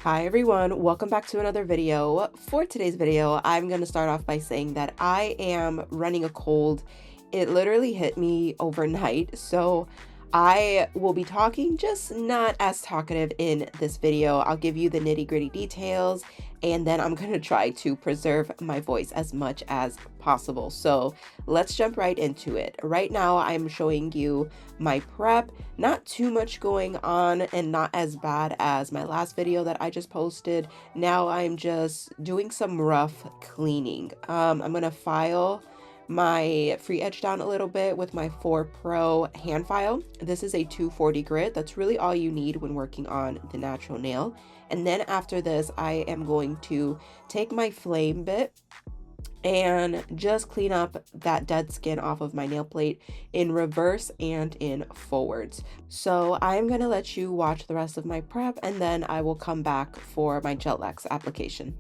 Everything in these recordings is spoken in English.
Hi everyone, welcome back to another video. For today's video, I'm going to start off by saying that I am running a cold. It literally hit me overnight, so I will be talking, just not as talkative in this video. I'll give you the nitty-gritty details, and then I'm going to try to preserve my voice as much as possible. So let's jump right into it. Right now, I'm showing you my prep. Not too much going on and not as bad as my last video that I just posted. Now I'm just doing some rough cleaning. I'm gonna file my free edge down a little bit with my 4 Pro hand file. This is a 240 grit. That's really all you need when working on the natural nail. And then after this, I am going to take my flame bit and just clean up that dead skin off of my nail plate in reverse and in forwards. So I'm gonna let you watch the rest of my prep, and then I will come back for my gel wax application.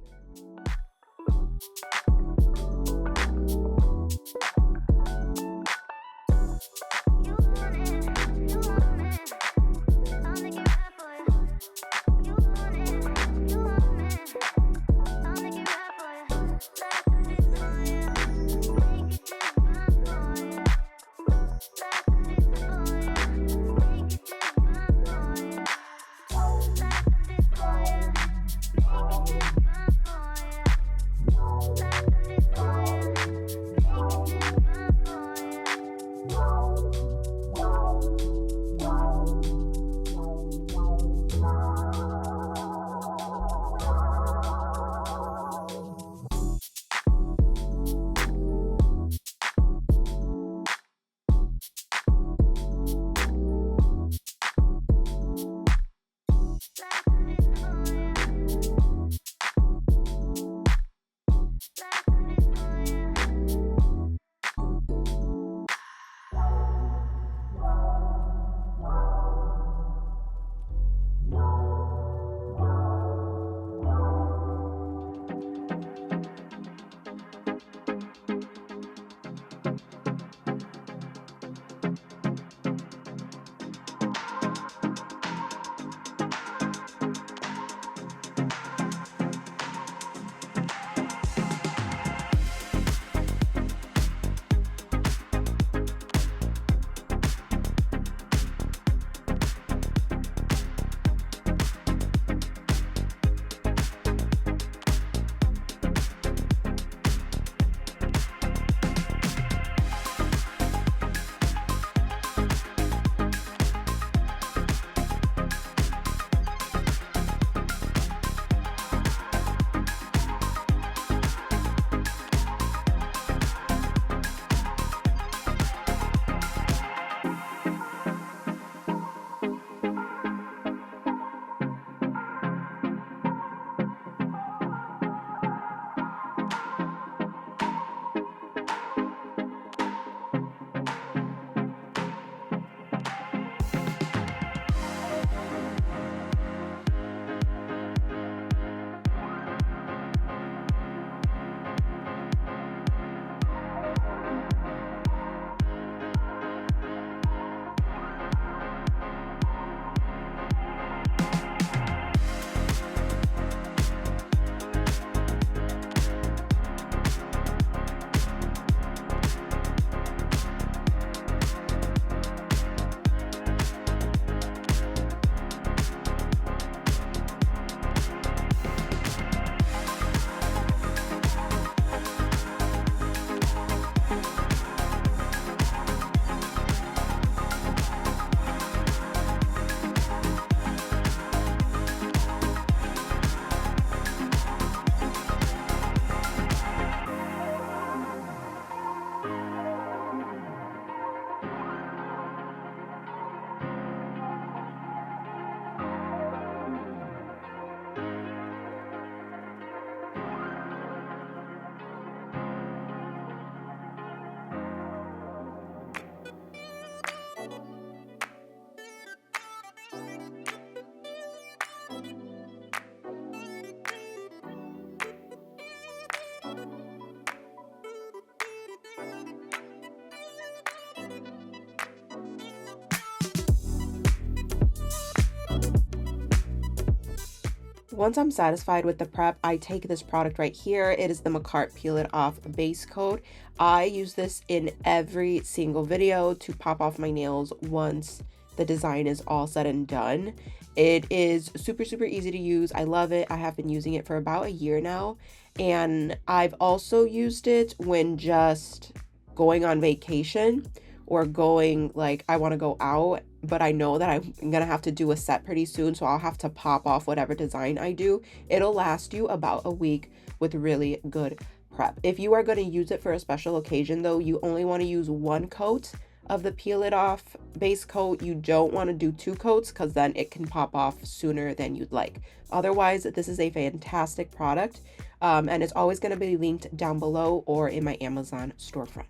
Once I'm satisfied with the prep, I take this product right here. It is the Macart Peel It Off Base Coat. I use this in every single video to pop off my nails once the design is all said and done. It is super, super easy to use. I love it. I have been using it for about a year now. And I've also used it when just going on vacation or going like I want to go out, but I know that I'm gonna have to do a set pretty soon, so I'll have to pop off whatever design I do. It'll last you about a week with really good prep. If you are going to use it for a special occasion though, you only want to use one coat of the Peel It Off base coat. You don't want to do two coats because then it can pop off sooner than you'd like. Otherwise, this is a fantastic product, and it's always going to be linked down below or in my Amazon storefront.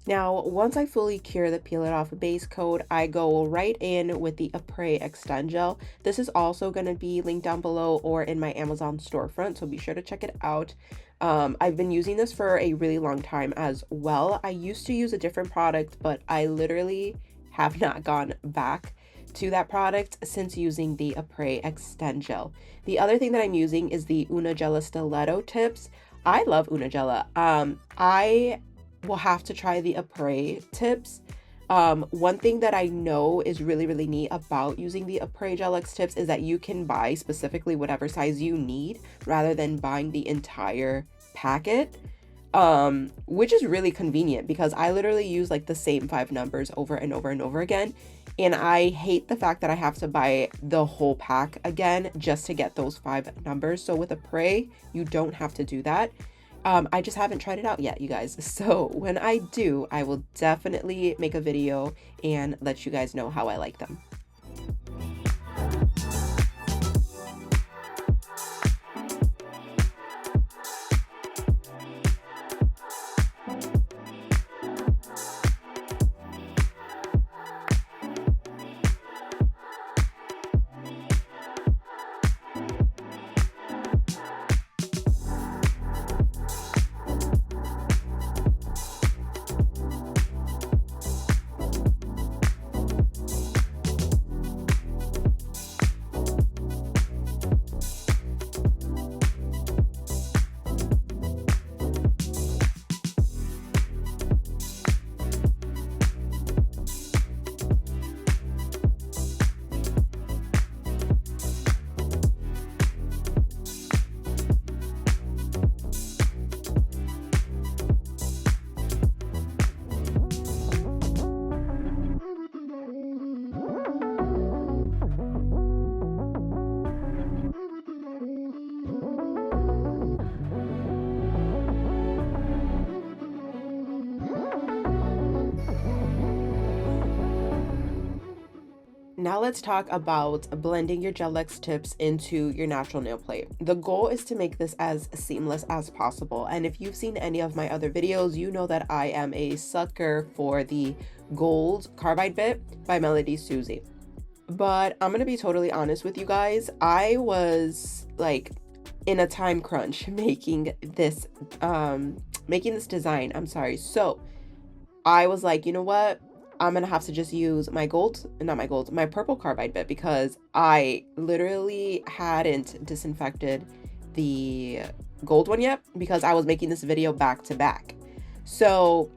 Now, once I fully cure the Peel It Off base coat, I go right in with the Apres Extend Gel. This is also going to be linked down below or in my Amazon storefront, so be sure to check it out. I've been using this for a really long time as well. I used to use a different product, but I literally have not gone back to that product since using the Apres Extend Gel. The other thing that I'm using is the Unigella Stiletto tips. I love Unigella. I will have to try the Apres tips. One thing that I know is really neat about using the Apres Gel X tips is that you can buy specifically whatever size you need rather than buying the entire packet, which is really convenient because I literally use like the same 5 numbers over and over and over again, and I hate the fact that I have to buy the whole pack again just to get those 5 numbers. So with Apres, you don't have to do that. I just haven't tried it out yet, you guys. So when I do, I will definitely make a video and let you guys know how I like them. Now let's talk about blending your Gel X tips into your natural nail plate. The goal is to make this as seamless as possible. And if you've seen any of my other videos, you know that I am a sucker for the gold carbide bit by Melody Susie. But I'm gonna be totally honest with you guys. I was like in a time crunch making this design. So I was like, you know what? I'm gonna have to just use my purple carbide bit because I literally hadn't disinfected the gold one yet because I was making this video back to back. So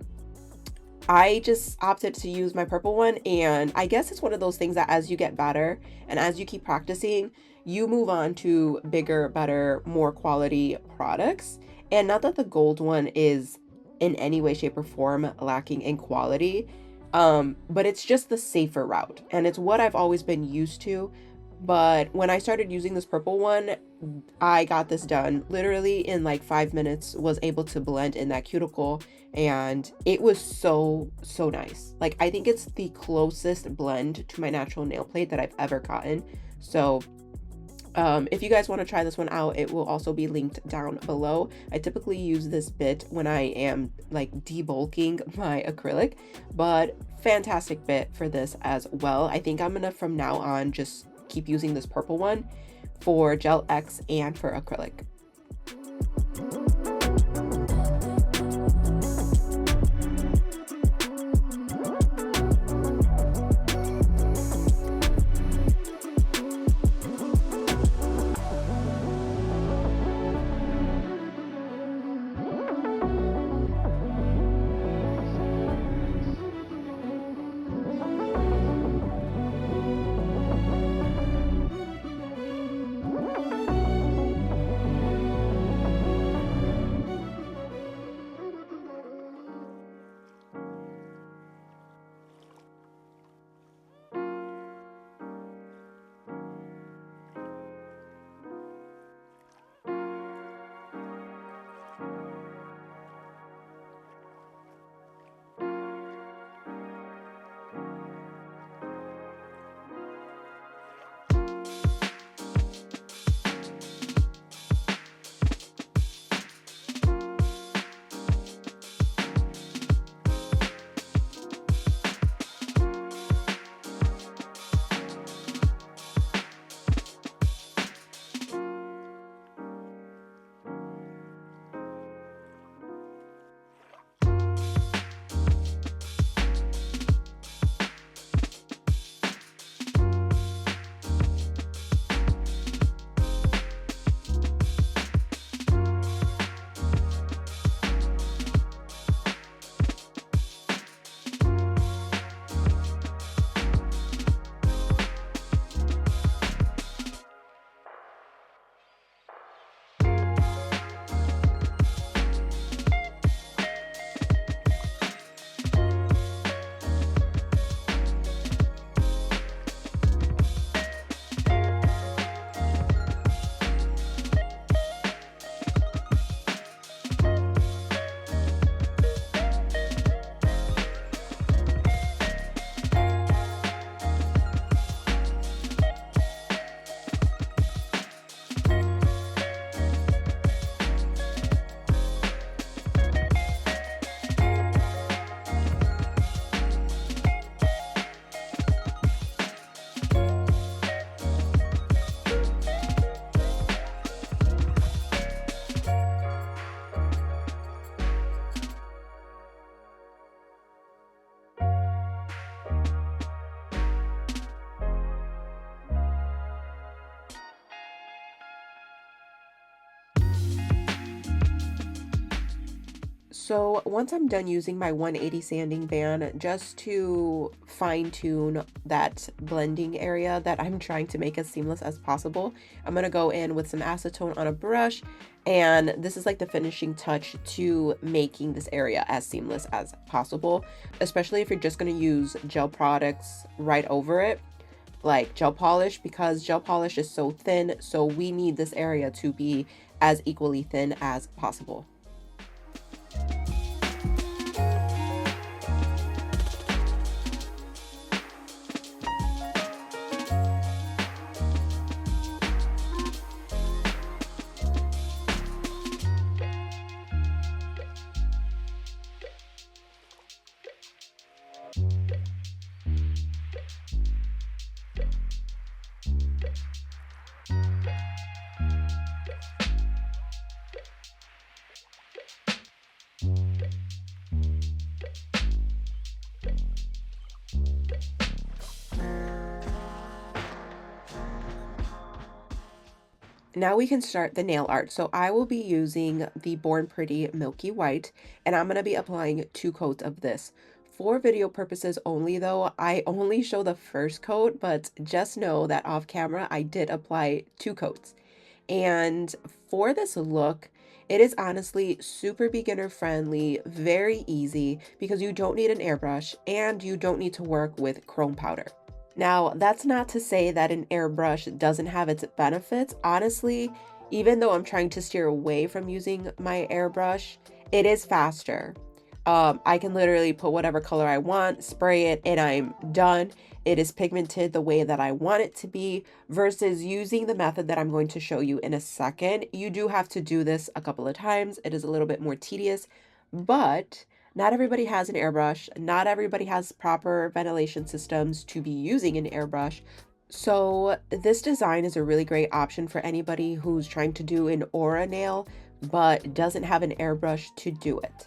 I just opted to use my purple one, and I guess it's one of those things that as you get better and as you keep practicing, you move on to bigger, better, more quality products. And not that the gold one is in any way, shape, or form lacking in quality, but it's just the safer route, and it's what I've always been used to. But when I started using this purple one, I got this done literally in like 5 minutes, was able to blend in that cuticle, and it was so nice. Like, I think it's the closest blend to my natural nail plate that I've ever gotten. So if you guys want to try this one out, it will also be linked down below. I typically use this bit when I am like debulking my acrylic, but fantastic bit for this as well. I think I'm gonna from now on just keep using this purple one for Gel X and for acrylic. So once I'm done using my 180 sanding band just to fine tune that blending area that I'm trying to make as seamless as possible, I'm gonna go in with some acetone on a brush, and this is like the finishing touch to making this area as seamless as possible, especially if you're just gonna use gel products right over it, like gel polish, because gel polish is so thin, so we need this area to be as equally thin as possible. Now we can start the nail art. So I will be using the Born Pretty Milky White, and I'm going to be applying 2 coats of this. For video purposes only though, I only show the first coat, but just know that off camera I did apply 2 coats. And for this look, it is honestly super beginner friendly, very easy, because you don't need an airbrush and you don't need to work with chrome powder. Now, that's not to say that an airbrush doesn't have its benefits. Honestly, even though I'm trying to steer away from using my airbrush, it is faster. I can literally put whatever color I want, spray it, and I'm done. It is pigmented the way that I want it to be, versus using the method that I'm going to show you in a second. You do have to do this a couple of times. It is a little bit more tedious, but not everybody has an airbrush. Not everybody has proper ventilation systems to be using an airbrush. So this design is a really great option for anybody who's trying to do an aura nail but doesn't have an airbrush to do it.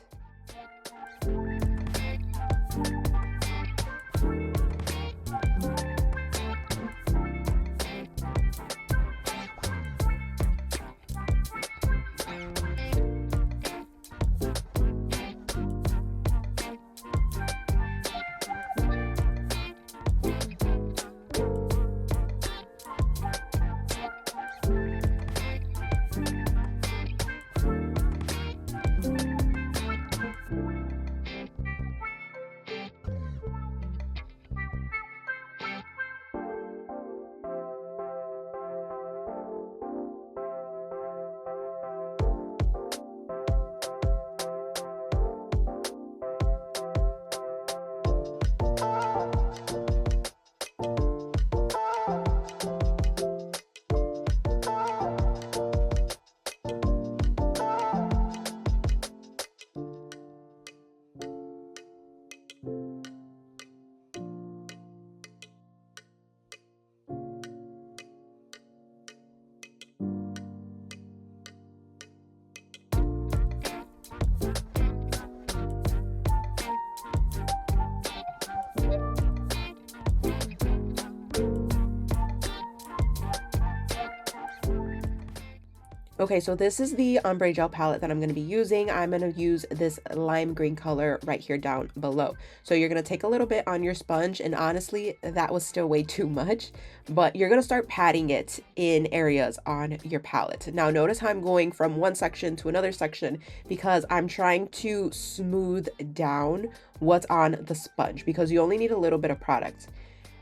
Okay, so this is the ombre gel palette that I'm going to be using. I'm going to use this lime green color right here down below. So you're going to take a little bit on your sponge, and honestly, that was still way too much, but you're going to start patting it in areas on your palette. Now notice how I'm going from one section to another section because I'm trying to smooth down what's on the sponge, because you only need a little bit of product.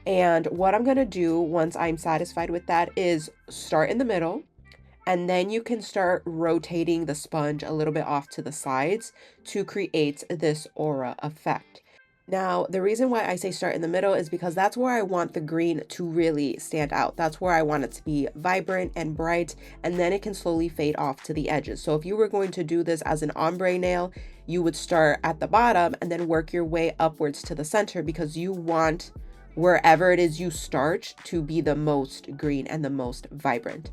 And what I'm going to do once I'm satisfied with that is start in the middle, and then you can start rotating the sponge a little bit off to the sides to create this aura effect. Now, the reason why I say start in the middle is because that's where I want the green to really stand out. That's where I want it to be vibrant and bright, and then it can slowly fade off to the edges. So if you were going to do this as an ombre nail, you would start at the bottom and then work your way upwards to the center, because you want wherever it is you start to be the most green and the most vibrant.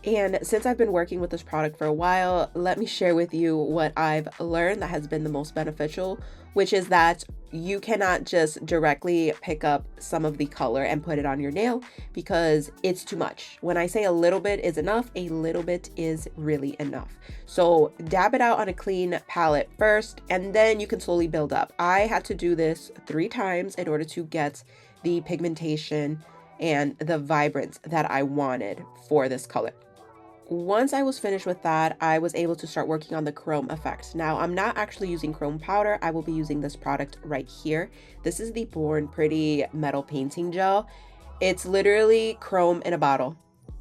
And since I've been working with this product for a while, let me share with you what I've learned that has been the most beneficial, which is that you cannot just directly pick up some of the color and put it on your nail, because it's too much. When I say a little bit is enough, a little bit is really enough. So dab it out on a clean palette first, and then you can slowly build up. I had to do this 3 times in order to get the pigmentation and the vibrance that I wanted for this color. Once I was finished with that, I was able to start working on the chrome effect. Now, I'm not actually using chrome powder. I will be using this product right here. This is the Born Pretty Metal Painting Gel. It's literally chrome in a bottle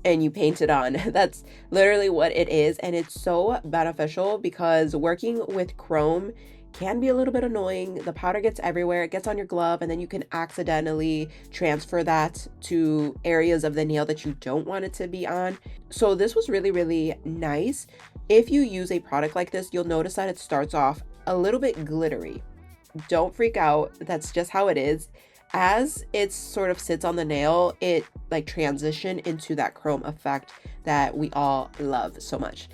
and you paint it on. That's literally what it is. And it's so beneficial because working with chrome can be a little bit annoying. The powder gets everywhere, it gets on your glove, and then you can accidentally transfer that to areas of the nail that you don't want it to be on. So this was really, really nice. If you use a product like this, you'll notice that it starts off a little bit glittery. Don't freak out, that's just how it is. As it sort of sits on the nail, it like transition into that chrome effect that we all love so much.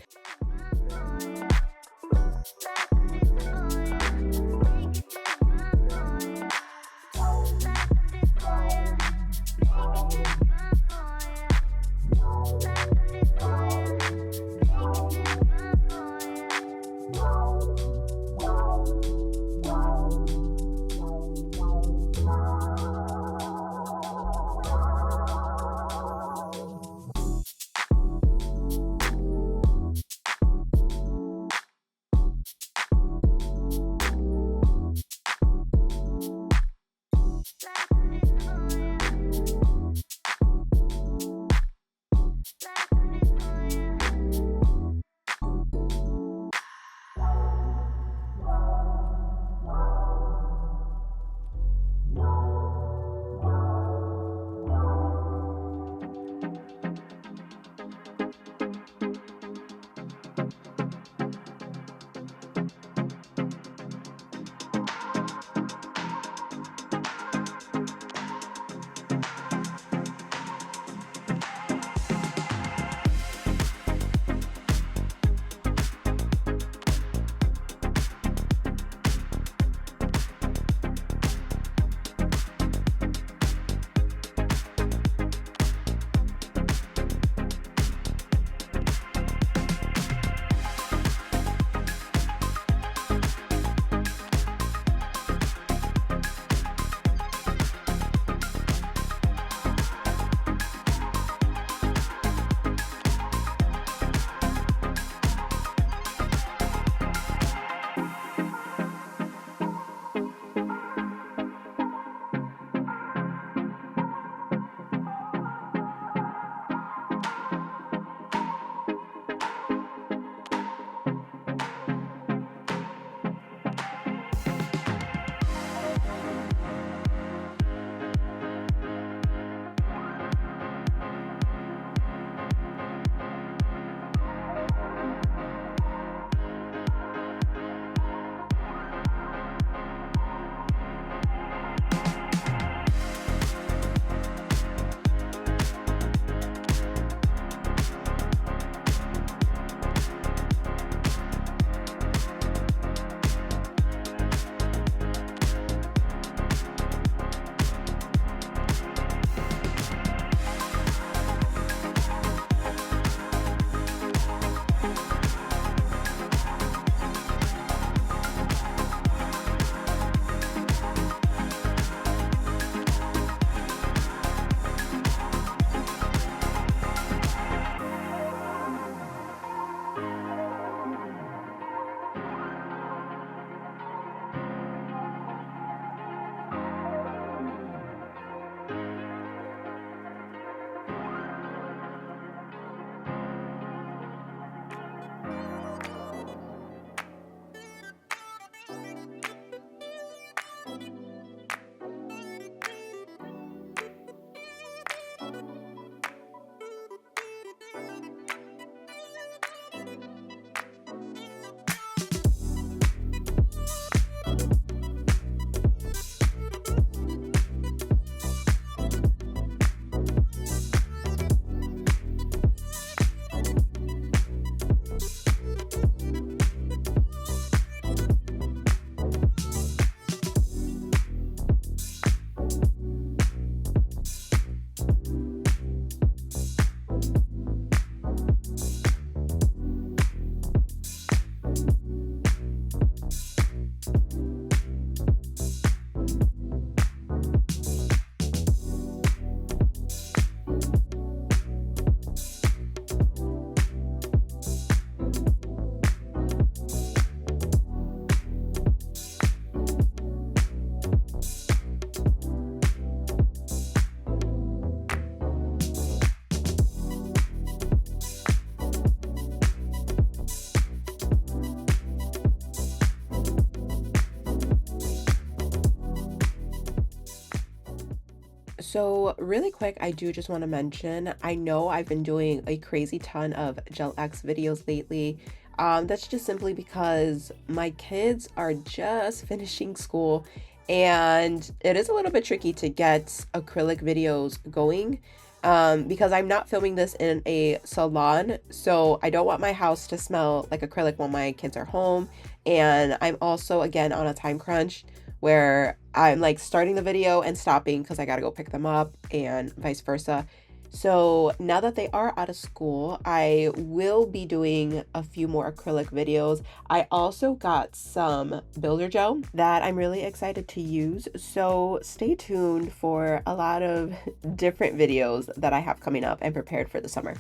So really quick, I do just want to mention, I know I've been doing a crazy ton of Gel X videos lately. That's just simply because my kids are just finishing school and it is a little bit tricky to get acrylic videos going because I'm not filming this in a salon. So I don't want my house to smell like acrylic when my kids are home. And I'm also, again, on a time crunch where I'm like starting the video and stopping because I gotta go pick them up and vice versa. So now that they are out of school, I will be doing a few more acrylic videos. I also got some builder gel that I'm really excited to use. So stay tuned for a lot of different videos that I have coming up and prepared for the summer.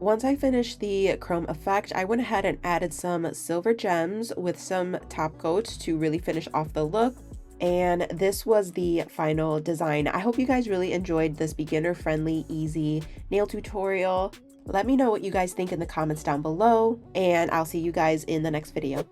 Once I finished the chrome effect, I went ahead and added some silver gems with some top coats to really finish off the look. And this was the final design. I hope you guys really enjoyed this beginner-friendly, easy nail tutorial. Let me know what you guys think in the comments down below, and I'll see you guys in the next video.